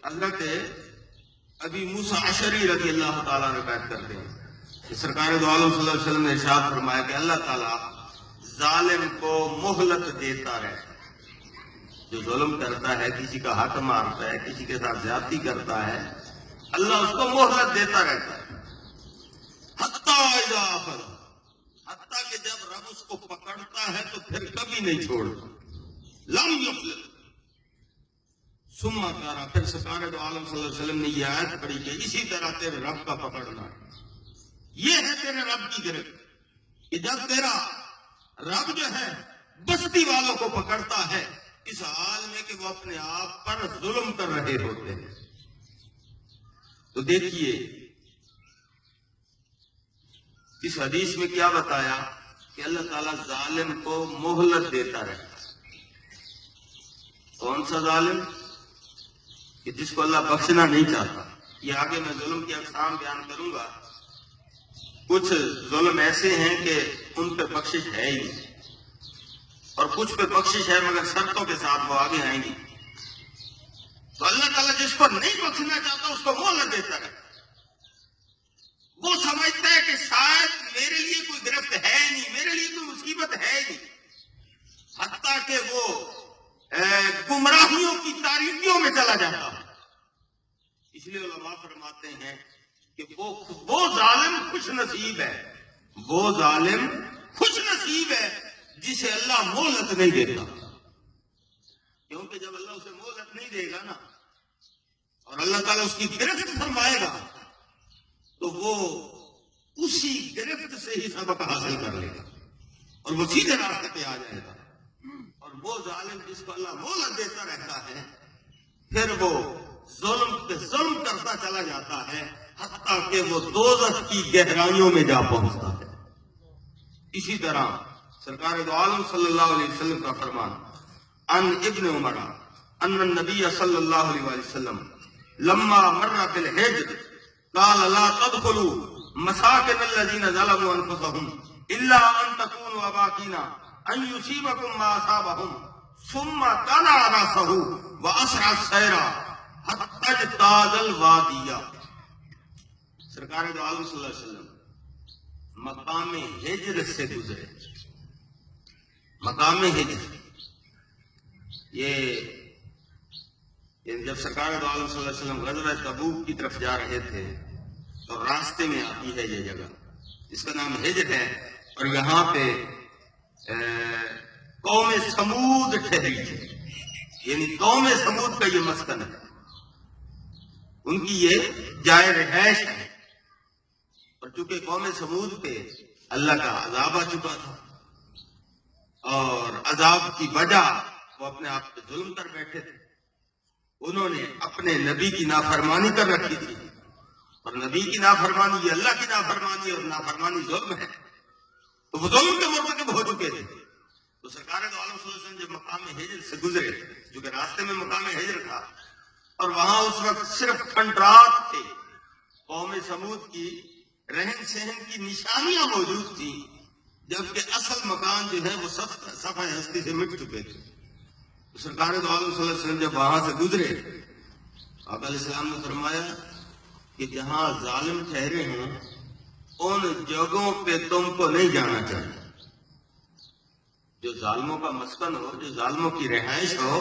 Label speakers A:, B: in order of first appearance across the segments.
A: حضرت ابی موسیٰ اشعری رضی اللہ تعالیٰ نے بیان کرتے ہیں کہ سرکار دو عالم صلی اللہ علیہ وسلم نے ارشاد فرمایا کہ اللہ تعالیٰ ظالم کو مہلت دیتا رہتا ہے، جو ظلم کرتا ہے، کسی کا حق مارتا ہے، کسی کے ساتھ زیادتی کرتا ہے، اللہ اس کو مہلت دیتا رہتا ہے، حتیٰ کہ جب رب اس کو پکڑتا ہے تو پھر کبھی نہیں چھوڑتا، لم یفلت۔ ثم کارا، پھر سرکار دو عالم صلی اللہ علیہ وسلم نے یہ آیت پڑھی کہ اسی طرح تیرے رب کا پکڑنا ہے، یہ ہے تیرے رب کی گرفت، کہ جب تیرا رب جو ہے بستی والوں کو پکڑتا ہے اس حال میں کہ وہ اپنے آپ پر ظلم کر رہے ہوتے ہیں۔ تو دیکھیے اس حدیث میں کیا بتایا کہ اللہ تعالیٰ ظالم کو مہلت دیتا رہتا ہے۔ کون سا ظالم؟ کہ جس کو اللہ بخشنا نہیں چاہتا۔ یہ آگے میں ظلم کی اقسام بیان کروں گا۔ کچھ ظلم ایسے ہیں کہ ان پہ بخشش ہے ہی نہیں، اور کچھ پہ بخشش ہے مگر شرطوں کے ساتھ وہ آگے آئیں گی۔ تو اللہ تعالیٰ جس کو نہیں بخشنا چاہتا اس کو مہلت دیتا رہتا ہے۔ وہ سمجھتا ہے کہ شاید میرے لیے کوئی گرفت ہے نہیں، میرے لیے کوئی مصیبت ہے نہیں، حتیٰ کہ وہ گمراہیوں کی تاریکیوں میں چلا جاتا ہے۔ اس لیے علماء فرماتے ہیں کہ وہ ظالم خوش نصیب ہے، وہ ظالم خوش نصیب ہے جسے اللہ مہلت نہیں دیتا، کیونکہ جب اللہ اسے مہلت نہیں دے گا نا اور اللہ تعالیٰ اس کی گرفت فرمائے گا تو وہ اسی گرفت سے ہی سبق حاصل کر لے گا اور وہ سیدھے راستے پہ آ جائے گا۔ اور وہ ظالم جس کو اللہ مہلت دیتا رہتا ہے پھر وہ ظلم پہ ظلم کرتا چلا جاتا ہے حتیٰ کہ وہ دوزخ کی گہرائیوں میں جا پہنچتا ہے۔ اسی طرح سرکار دو عالم صلی اللہ علیہ وسلم کا فرمان ان ابن عمر ان النبی صلی اللہ علیہ وسلم لما مر بالحجر قال لا تدخلوا مساکن الذین ظلموا انفسهم الا ان تكونوا اباکین ان یصیبکم ما اصابهم ثم قلع راسه واسرع السیر حتی اجتاز الوادیہ۔ سرکار دو عالم صلی اللہ علیہ وسلم مقام ہجر سے گزرے۔ مقام ہجر یہ جب سرکار دو عالم صلی اللہ علیہ وسلم غزوہ تبوک کی طرف جا رہے تھے تو راستے میں آتی ہے یہ جگہ، اس کا نام ہجر ہے، اور یہاں پہ قوم سمود ٹھہری تھی، یعنی قوم سمود کا یہ مسکن ہے، ان کی یہ جائے رہائش ہے۔ اور چونکہ قوم سمود پہ اللہ کا عذاب آ چکا تھا اور عذاب کی وجہ وہ اپنے آپ پہ ظلم کر بیٹھے تھے، انہوں نے اپنے نبی کی نافرمانی کر رکھی تھی، اور نبی کی نافرمانی یہ اللہ کی نافرمانی اور نافرمانی ظلم ہے، تو وہ ظلم کے مرتکب ہو چکے تھے۔ تو سرکار دو عالم صلی اللہ علیہ وسلم جب مقام ہجر سے گزرے، جو کہ راستے میں مقام ہجر تھا اور وہاں اس وقت صرف کھنڈرات تھے، قوم سمود کی رہن سہن کی نشانیاں موجود تھیں، جبکہ اصل مکان جو ہے وہ صفحہ ہستی سے مٹ چکے تھے۔ تو سرکار دو عالم صلی اللہ علیہ وسلم جب وہاں سے گزرے، آقا علیہ السلام نے فرمایا کہ جہاں ظالم ٹھہرے ہیں ان جگہوں پہ تم کو نہیں جانا چاہیے، جو ظالموں کا مسکن ہو، جو ظالموں کی رہائش ہو،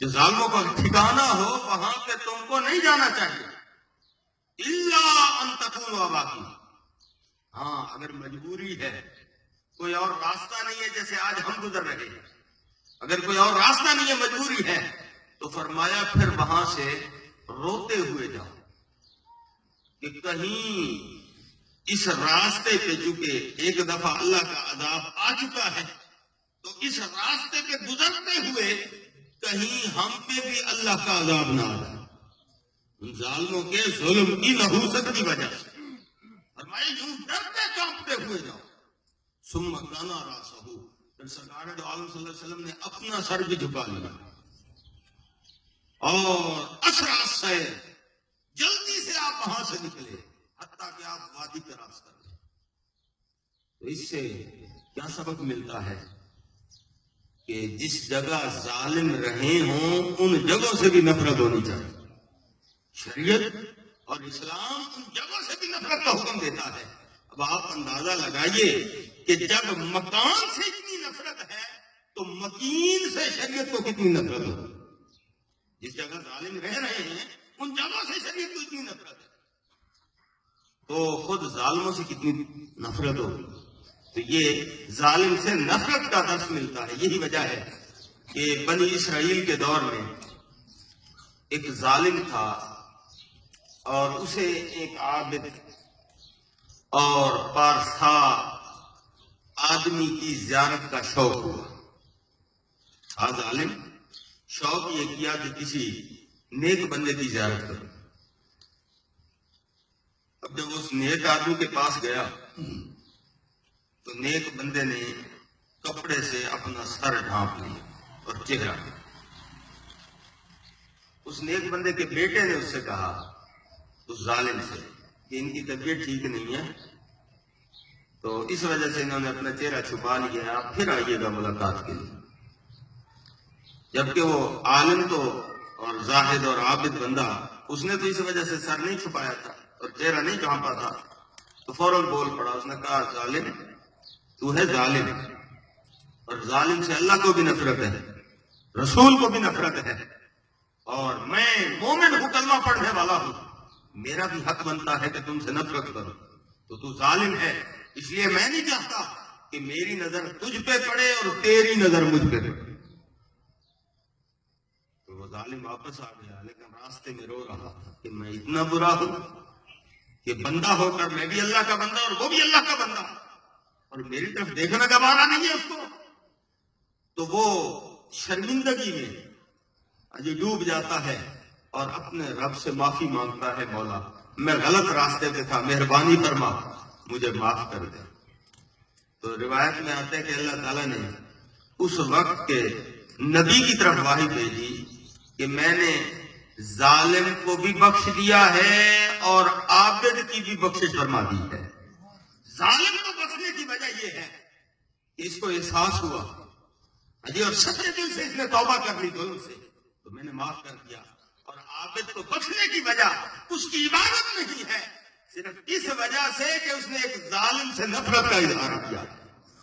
A: جو ظالموں کا ٹھکانہ ہو، وہاں پہ تم کو نہیں جانا چاہیے، الا ان تکونوا اباکین۔ ہاں اگر مجبوری ہے، کوئی اور راستہ نہیں ہے، جیسے آج ہم گزر رہے ہیں، اگر کوئی اور راستہ نہیں ہے، مجبوری ہے، تو فرمایا پھر وہاں سے روتے ہوئے جاؤ، کہ کہیں اس راستے پہ چونکہ ایک دفعہ اللہ کا عذاب آ چکا ہے تو اس راستے پہ گزرتے ہوئے کہیں ہم پہ بھی اللہ کا عذاب نہ آ جائے، ان ظالموں کے ظلم کی نحوست کی وجہ سے۔ فرمایا یوں ڈرتے کانپتے ہوئے جاؤ۔ ثم قلع راسہ، پھر سرکار دو عالم صلی اللہ علیہ وسلم نے اپنا سر بھی جھکا لیا اور اسرع السیر، جلدی سے آپ وہاں سے نکلے حتیٰ کہ آپ وادی کا راستہ لیں۔ تو اس سے کیا سبق ملتا ہے کہ جس جگہ ظالم رہے ہوں ان جگہوں سے بھی نفرت ہونی چاہیے، شریعت اور اسلام ان جگہوں سے بھی نفرت کا حکم دیتا ہے. اب آپ اندازہ لگائیے کہ جب مکان سے اتنی نفرت ہے تو مکین سے شریعت کو کتنی نفرت ہو. جس جگہ ظالم رہ رہے ہیں ان جگہوں سے شریعت کو اتنی نفرت ہے تو خود ظالموں سے کتنی نفرت ہو. تو یہ ظالم سے نفرت کا درس ملتا ہے. یہی وجہ ہے کہ بنی اسرائیل کے دور میں ایک ظالم تھا اور اسے ایک عابد اور پارسا آدمی کی زیارت کا شوق ہوا. تھا ظالم، شوق یہ کیا کہ کسی نیک بندے کی زیارت کرو. اب جب اس نیک آدمی کے پاس گیا تو نیک بندے نے کپڑے سے اپنا سر ڈھانپ لیا اور چہرہ. اس نیک بندے کے بیٹے نے اس سے کہا، اس ظالم سے، کہ ان کی طبیعت ٹھیک نہیں ہے تو اس وجہ سے انہوں نے اپنا چہرہ چھپا لیا ہے، آپ پھر آئیے گا ملاقات کے لیے. جبکہ وہ عالم تو اور زاہد اور عابد بندہ، اس نے تو اس وجہ سے سر نہیں چھپایا تھا اور چہرہ نہیں ڈھانپا تھا. تو فوراً بول پڑا. اس نے کہا، ظالم تو ہے ظالم، اور ظالم سے اللہ کو بھی نفرت ہے، رسول کو بھی نفرت ہے، اور میں مومن ہوں، کلمہ پڑھنے والا ہوں، میرا بھی حق بنتا ہے کہ تم سے نفرت کروں. تو ظالم ہے، اس لیے میں نہیں چاہتا کہ میری نظر تجھ پہ پڑے اور تیری نظر مجھ پہ پڑے. تو وہ ظالم واپس آ گیا، لیکن راستے میں رو رہا تھا کہ میں اتنا برا ہوں کہ بندہ ہو کر میں بھی اللہ کا بندہ اور وہ بھی اللہ کا بندہ، اور میری طرف دیکھنا گوارا نہیں ہے اس کو. تو وہ شرمندگی میں اجے ڈوب جاتا ہے اور اپنے رب سے معافی مانگتا ہے، مولا میں غلط راستے پہ تھا، مہربانی فرما مجھے معاف کر دے. تو روایت میں آتا ہے کہ اللہ تعالیٰ نے اس وقت کے نبی کی طرف وحی بھیجی کہ میں نے ظالم کو بھی بخش دیا ہے اور عابد کی بھی بخشش فرما دی ہے. ظالم کو بخشنے کی وجہ یہ ہے کہ اس کو احساس ہوا اور سچے دل سے اس نے توبہ کر لی ظلم سے تو میں نے معاف کر دیا. اور عابد کو بخشنے کی وجہ اس کی عبادت نہیں ہے، صرف اس وجہ سے کہ اس نے ایک ظالم سے نفرت کا اظہار کیا،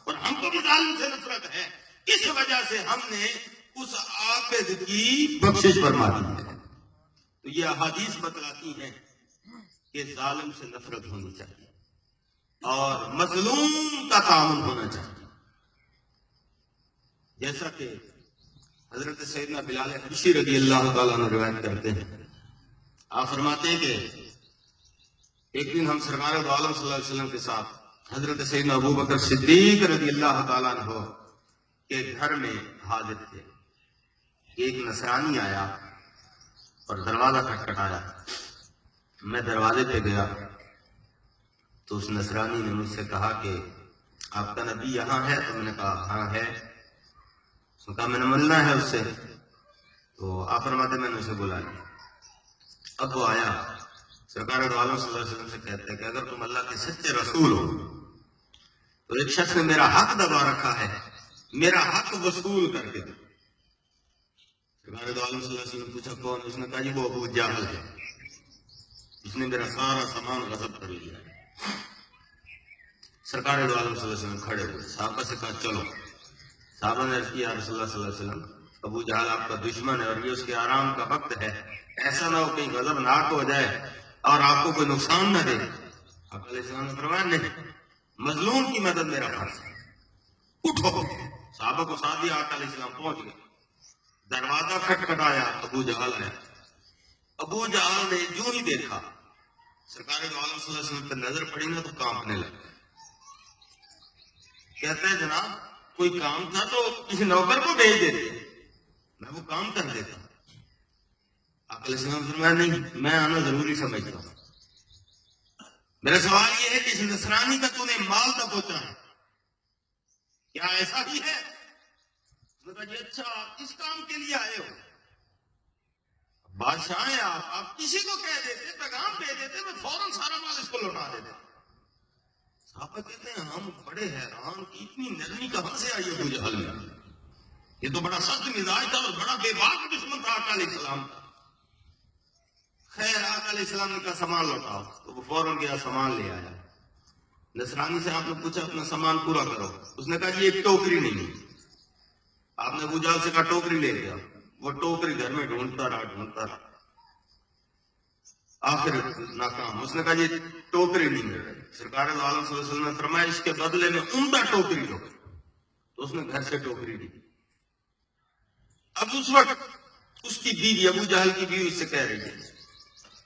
A: اور ہم کو بھی ظالم سے نفرت ہے، اس وجہ سے ہم نے اس عابد کی بخشش فرما دی ہے. تو یہ احادیث بتلاتی ہیں کہ ظالم سے نفرت ہونی چاہیے اور مظلوم کا تعاون ہونا چاہیے. جیسا کہ حضرت سیدنا بلال حبشی رضی اللہ تعالیٰ عنہ روایت کرتے ہیں، آپ فرماتے ہیں کہ ایک دن ہم سرکار دو عالم صلی اللہ علیہ وسلم کے ساتھ حضرت سیدنا ابو بکر صدیق رضی اللہ تعالیٰ عنہ کے گھر میں حاضر تھے. ایک نصرانی آیا اور دروازہ کھٹکھٹایا. میں دروازے پہ گیا تو اس نصرانی نے مجھ سے کہا کہ آپ کا نبی یہاں ہے؟ تو میں نے کہا ہاں ہے. اس نے کہا میں نے ملنا ہے اس سے. تو آپ فرماتے میں نے اسے بلا لیا. اب وہ آیا، سرکار دو عالم صلی اللہ علیہ وسلم سے کہتے ہیں کہ اگر تم اللہ کے سچے رسول ہو تو ایک شخص نے میرا حق دبا رکھا ہے، میرا حق وصول کر کے دو. سرکار دو عالم صلی اللہ علیہ وسلم پوچھا کون؟ اس نے کہا جی وہ ابو جہل ہے، اس نے میرا سارا سامان غصب کر لیا ہے. سرکار دو عالم صلی اللہ علیہ وسلم کھڑے ہوئے، صحابہ سے کہا چلو. صحابہ نے عرض کیا رسول اللہ صلی اللہ علیہ وسلم ابو جہل آپ کا دشمن ہے اور یہ اس کے آرام کا وقت ہے، ایسا نہ ہو کہیں غضب ناک ہو جائے اور آپ کو کوئی نقصان نہ دے. آپ علیہ السلام نے فرمایا نہیں، مظلوم کی مدد میرا فرض ہے، اٹھو. صحابہ کو ساتھ دیا، آقا علیہ السلام پہنچ گئے. دروازہ کھٹکھٹایا، ابو جہل آیا. ابو جہل نے جو ہی دیکھا سرکار دو عالم صلی اللہ علیہ وسلم پہ نظر پڑی نا تو کانپنے لگا. کہتا ہے جناب کوئی کام تھا تو کسی نوکر کو بھیج دیتے، میں وہ کام کر دیتا. آپ علیہ السلام فرمایا نہیں، میں آنا ضروری سمجھتا ہوں. میرا سوال یہ ہے کہ اس نصرانی کا تو نے مال تک پہنچا ہے، کیا ایسا ہی ہے؟ اس نے کہا جی اچھا آپ اس کام کے لیے آئے ہو، بادشاہ ہیں آپ کسی کو کہہ دیتے، پیغام دے دیتے، میں فوراً سارا مال اس کو لوٹا دیتا. صحابہ کہتے ہیں ہم بڑے حیران کہ اتنی نرمی کہاں سے آئی ابو جہل میں، یہ تو بڑا سخت مزاج تھا اور بڑا بے باک دشمن تھا آقا علیہ السلام کا. خیر علیہ السلام نے کہا سامان لوٹاؤ، تو وہ فوراً گیا سامان لے آیا۔ نصرانی سے آپ نے پوچھا اپنا سامان پورا کرو، اس نے کہا جی ایک ٹوکری نہیں۔ آپ نے ابو جہل سے کہا ٹوکری لے گیا، وہ ٹوکری گھر میں ڈھونڈتا رہا، آخر ناکام۔ اس نے کہا جی ٹوکری نہیں مل رہی۔ سرکار دو عالم صلی اللہ علیہ وسلم نے فرمایا اس کے بدلے میں عمدہ ٹوکری لو، تو اس نے گھر سے ٹوکری لی۔ اب اس وقت اس کی بیوی، ابو جہل کی بیوی، اس سے کہہ رہی ہے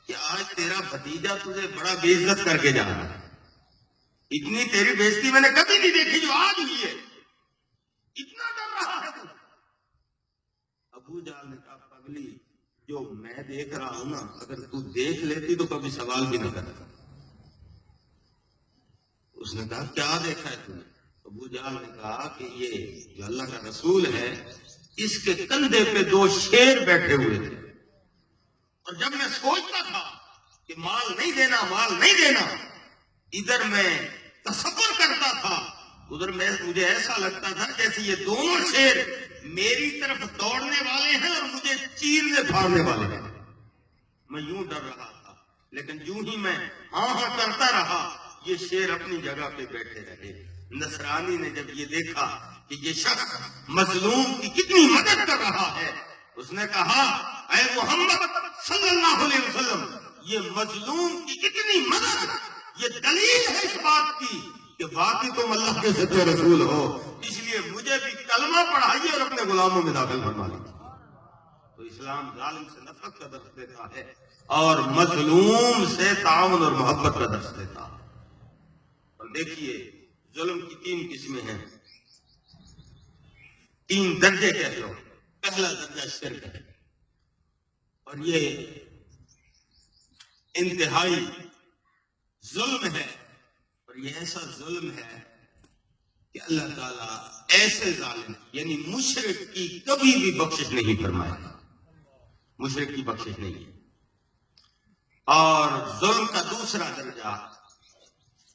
A: کہ آج تیرا بھتیجا تجھے بڑا بے عزت کر کے جا رہا ہے، اتنی تیری بےزتی میں نے کبھی نہیں دیکھی جو آج ہوئی ہے، اتنا ڈر رہا ہے تو۔ ابو جہل نے کہا پگلی، جو میں دیکھ رہا ہوں نا، اگر تو دیکھ لیتی تو کبھی سوال بھی نہ کرتا۔ اس نے کہا کیا دیکھا ہے تم نے؟ ابو جہل نے کہا کہ یہ جو اللہ کا رسول ہے، اس کے کندھے پہ 2 شیر بیٹھے ہوئے تھے، اور جب میں سوچتا تھا کہ مال نہیں دینا، ادھر میں تصور کرتا تھا، ادھر مجھے ایسا لگتا تھا جیسے یہ دونوں شیر میری طرف دوڑنے والے ہیں اور مجھے چیرنے پھاڑنے والے ہیں۔ میں یوں ڈر رہا تھا، لیکن یوں ہی میں ہاں کرتا رہا، یہ شیر اپنی جگہ پہ بیٹھے رہے۔ نصرانی نے جب یہ دیکھا کہ یہ شخص مظلوم کی کتنی مدد کر رہا ہے، اس نے کہا اے محمد صلی اللہ علیہ وسلم، یہ مظلوم کی کتنی مدد، یہ دلیل ہے اس بات کی کہ واقعی تم اللہ کے سچے رسول ہو، اس لیے مجھے بھی کلمہ پڑھائیے اور اپنے غلاموں میں داخل فرما لیجیے۔ تو اسلام ظالم سے نفرت کا درس دیتا ہے اور مظلوم سے تعاون اور محبت کا درس دیتا ہے۔ اور دیکھیے ظلم کی 3 قسمیں ہیں، 3 درجے کہہ لو۔ پہلا درجہ شرک ہے، اور یہ انتہائی ظلم ہے، اور یہ ایسا ظلم ہے کہ اللہ تعالیٰ ایسے ظالم یعنی مشرک کی کبھی بھی بخشش نہیں فرمائے، مشرک کی بخشش نہیں ہے۔ اور ظلم کا دوسرا درجہ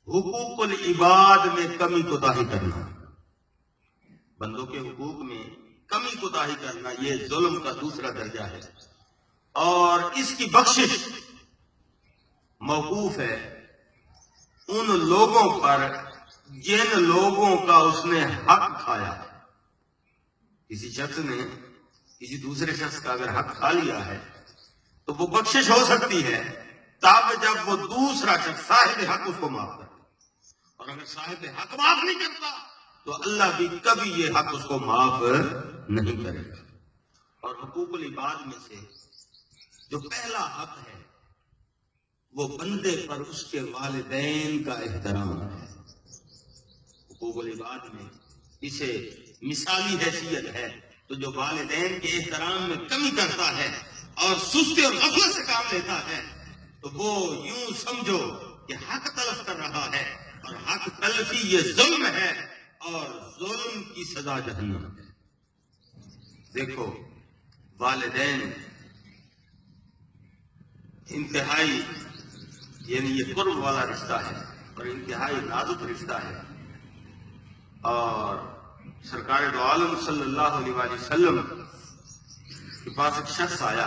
A: حقوق العباد میں کمی کوتاہی کرنا، بندوں کے حقوق میں کمی کوتاہی کرنا، یہ ظلم کا دوسرا درجہ ہے، اور اس کی بخشش موقوف ہے ان لوگوں پر جن لوگوں کا اس نے حق کھایا۔ کسی شخص نے کسی دوسرے شخص کا اگر حق کھا لیا ہے تو وہ بخشش ہو سکتی ہے تب جب وہ دوسرا شخص صاحب حق اس کو معاف کرے، اور اگر صاحب حق معاف نہیں کرتا تو اللہ بھی کبھی یہ حق اس کو معاف نہیں کرے گا۔ اور حقوق العباد میں سے جو پہلا حق ہے وہ بندے پر اس کے والدین کا احترام ہے۔ حقوق العباد میں اسے مثالی حیثیت ہے، تو جو والدین کے احترام میں کمی کرتا ہے اور سستی اور غفلت سے کام لیتا ہے تو وہ یوں سمجھو کہ حق تلف کر رہا ہے، اور حق تلفی یہ ظلم ہے، اور ظلم کی سزا جہنم ہے۔ دیکھو والدین انتہائی یعنی یہ قرب والا رشتہ ہے اور انتہائی نازک رشتہ ہے، اور سرکار دو عالم صلی اللہ علیہ وآلہ وسلم کے پاس ایک شخص آیا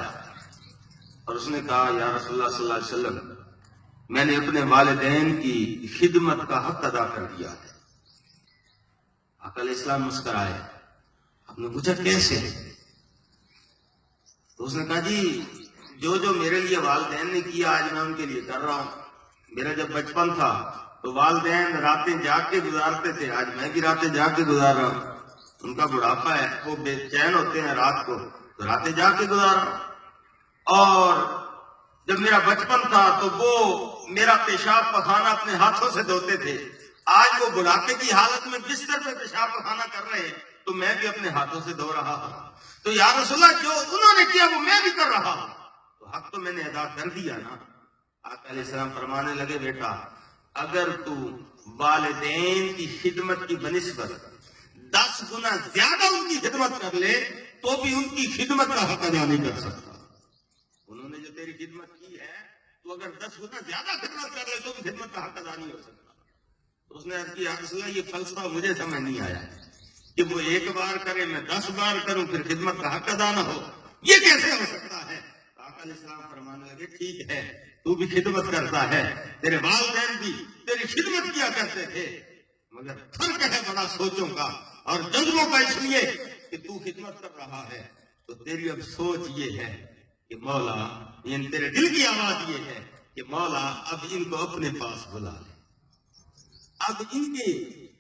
A: اور اس نے کہا یا رسول اللہ صلی اللہ علیہ وسلم، میں نے اپنے والدین کی خدمت کا حق ادا کر دیا ہے۔ آقا علیہ السلام مسکرائے، آپ نے پوچھا کیسے؟ تو اس نے کہا جی جو میرے لیے والدین نے کیا آج میں ان کے لیے کر رہا ہوں۔ میرا جب بچپن تھا تو والدین راتیں جاگ کے گزارتے تھے، آج میں بھی راتیں جاگ کے گزار رہا ہوں۔ ان کا بڑھاپا ہے، وہ بے چین ہوتے ہیں رات کو، تو راتیں جاگ کے گزار رہا ہوں۔ اور جب میرا بچپن تھا تو وہ میرا پیشاب پخانہ اپنے ہاتھوں سے دھوتے تھے، آج وہ بڑھاپے کی حالت میں بستر پہ پیشاب پخانہ کر رہے ہیں تو میں بھی اپنے ہاتھوں سے دھو رہا ہوں۔ تو یا رسول اللہ جو انہوں نے کیا وہ میں بھی کر رہا ہوں، تو حق تو میں نے ادا کر دیا نا۔ آقا علیہ السلام فرمانے لگے بیٹا اگر تو والدین کی خدمت کی بنسبت 10 گنا زیادہ ان کی خدمت کر لے تو بھی ان کی خدمت کا حق ادا نہیں کر سکتا۔ انہوں نے جو تیری خدمت کی ہے تو اگر 10 گنا زیادہ خدمت کر لے تو بھی خدمت کا حق ادا نہیں ہو سکتا۔ تو اس نے عرض کی یا رسول اللہ یہ فلسفہ مجھے سمجھ نہیں آیا کہ وہ 1 بار کرے میں 10 بار کروں پھر خدمت کا حق ادا نہ ہو، یہ کیسے ہو سکتا ہے؟ آقا علیہ السلام فرمانے لگے ٹھیک ہے تو بھی خدمت کرتا ہے، تیرے والدین بھی تیری خدمت کیا کرتے تھے، مگر فرق ہے بڑا سوچوں کا اور جذبوں کا، اس لیے کہ تو خدمت کر رہا ہے تو تیری اب سوچ یہ ہے کہ مولا، یعنی تیرے دل کی آواز یہ ہے کہ مولا اب ان کو اپنے پاس بلا لے، اب ان کی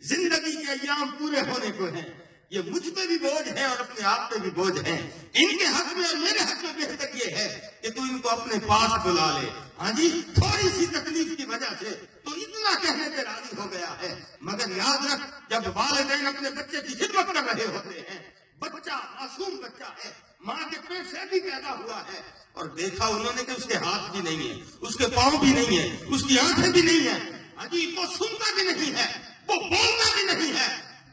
A: زندگی کے ایام پورے ہونے کو ہیں، یہ مجھ پہ بھی بوجھ ہے اور اپنے آپ پہ بھی بوجھ ہے، ان کے حق میں اور میرے حق میں بہتر یہ ہے کہ تو ان کو اپنے پاس بلا لے۔ ہاں جی، تھوڑی سی تکلیف کی وجہ سے تو اتنا کہنے پہ راضی ہو گیا ہے، مگر یاد رکھ جب والدین اپنے بچے کی خدمت کر رہے ہوتے ہیں، بچہ معصوم بچہ ہے، ماں کے پیٹ سے بھی پیدا ہوا ہے، اور دیکھا انہوں نے کہ اس کے ہاتھ بھی نہیں ہے، اس کے پاؤں بھی نہیں ہے، اس کی آنکھیں بھی نہیں ہے، ہاں جی، وہ سنتا بھی نہیں ہے، وہ بولتا بھی نہیں ہے،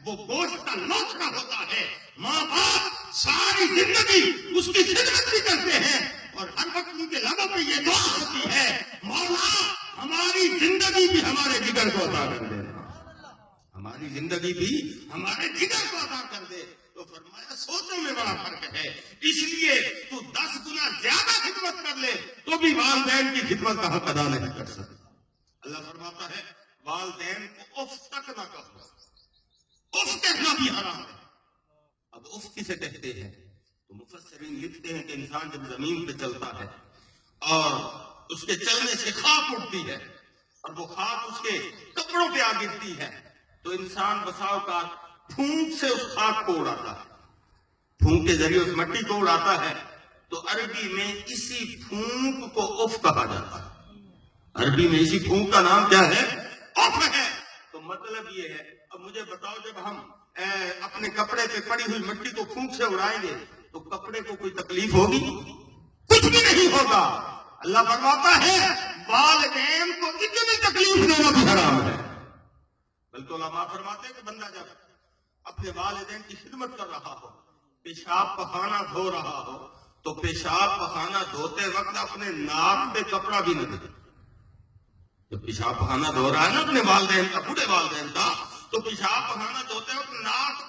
A: وہ گوشت کا لوچڑا ہوتا ہے، ماں باپ ساری زندگی اس کی خدمت بھی کرتے ہیں اور ہر وقت ان کے لبوں پہ یہ دعا ہوتی ہے، مولا ہماری زندگی بھی ہمارے جگر کو عطا کر دے، ہماری زندگی بھی ہمارے جگر کو عطا کر دے۔ تو فرمایا سوچوں میں بڑا فرق ہے، اس لیے تو 10 گنا زیادہ خدمت کر لے تو بھی والدین کی خدمت کا حق ادا نہیں کر سکتا۔ اللہ فرماتا ہے والدین کو اف تک نہ کہو، اف کہنا بھی حرام ہے۔ اب اف کسے کہتے ہیں؟ تو مفسرین لکھتے ہیں کہ انسان جب زمین پہ چلتا ہے اور اس کے چلنے سے خاک اٹھتی ہے اور وہ خاک اس کے کپڑوں پہ آ گرتی ہے تو انسان بسا اوقات پھونک سے اس خاک کو اڑاتا ہے، پھونک کے ذریعے اس مٹی کو اڑاتا ہے، تو عربی میں اسی پھونک کو اف کہا جاتا ہے، عربی میں اسی پھونک کا نام کیا ہے؟ اف ہے۔ تو مطلب یہ ہے، اب مجھے بتاؤ جب ہم اپنے کپڑے پہ پڑی ہوئی مٹی کو پھونک سے اڑائیں گے تو کپڑے کو کوئی تکلیف ہوگی؟ کچھ بھی نہیں ہوگا۔ اللہ فرماتا ہے والدین کو اتنی تکلیف دینا بھی حرام ہے۔ بلکہ علماء فرماتے ہیں کہ بندہ جب اپنے والدین کی خدمت کر رہا ہو، پیشاب پخانہ دھو رہا ہو، تو پیشاب پخانہ دھوتے وقت اپنے ناک پہ کپڑا بھی نہ دے۔ جب پیشاب پخانہ دھو رہا ہے نا اپنے والدین کا، بوڑھے والدین کا، تو پیشاب پخانہ دھوتے وقت ناک